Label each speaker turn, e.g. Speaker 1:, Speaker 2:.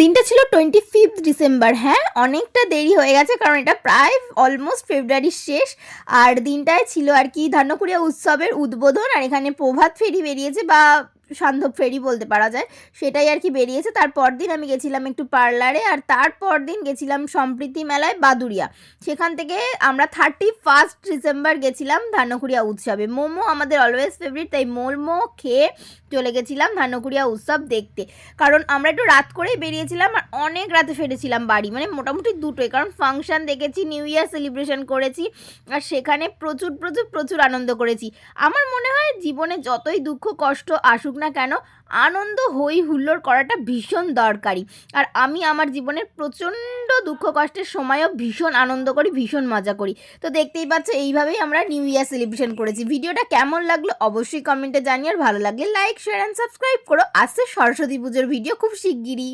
Speaker 1: দিনটা ছিল 25th December. হ্যাঁ, অনেকটা দেরি হয়ে গেছে কারণ এটা প্রায় অলমোস্ট ফেব্রুয়ারির শেষ। আর দিনটায় ছিল আর কি ধান্যকুড়িয়া উৎসবের উদ্বোধন, আর এখানে প্রভাত ফেরি বেরিয়েছে বা সান্ধ্য ফেরি বলতে পারা যায়, সেটাই আর কি বেরিয়েছে। তারপর দিন আমি গেছিলাম একটু পার্লারে, আর তারপর দিন গেছিলাম সম্প্রীতি মেলায় বাদুড়িয়া। সেখান থেকে আমরা 31 ডিসেম্বর গেছিলাম ধান্যকুড়িয়া উৎসবে। মোমো আমাদের অলওয়েজ ফেভারিট, তাই মোমো খেয়ে চলে গেছিলাম ধান্যকুড়িয়া উৎসব দেখতে। কারণ আমরা একটু রাত করেই বেরিয়েছিলাম আর অনেক রাতে ফিরেছিলাম বাড়ি, মানে মোটামুটি দুটোই, কারণ ফাংশান দেখেছি, নিউ ইয়ার সেলিব্রেশন করেছি, আর সেখানে প্রচুর প্রচুর প্রচুর আনন্দ করেছি। আমার মনে হয় জীবনে যতই দুঃখ কষ্ট আসুক না কেন, আনন্দ হই হুল্লোড় করাটা ভীষণ দরকারি। আর আমি আমার জীবনের প্রচণ্ড দুঃখ কষ্টের সময়ও ভীষণ আনন্দ করি, ভীষণ মজা করি। তো দেখতেই পাচ্ছ, এইভাবেই আমরা নিউ ইয়ার সেলিব্রেশন করেছি। ভিডিওটা কেমন লাগলো অবশ্যই কমেন্টে জানিয়ে, আর ভালো লাগলে লাইক শেয়ার অ্যান্ড সাবস্ক্রাইব করো। আসছে সরস্বতী পুজোর ভিডিও খুব শিগগিরই।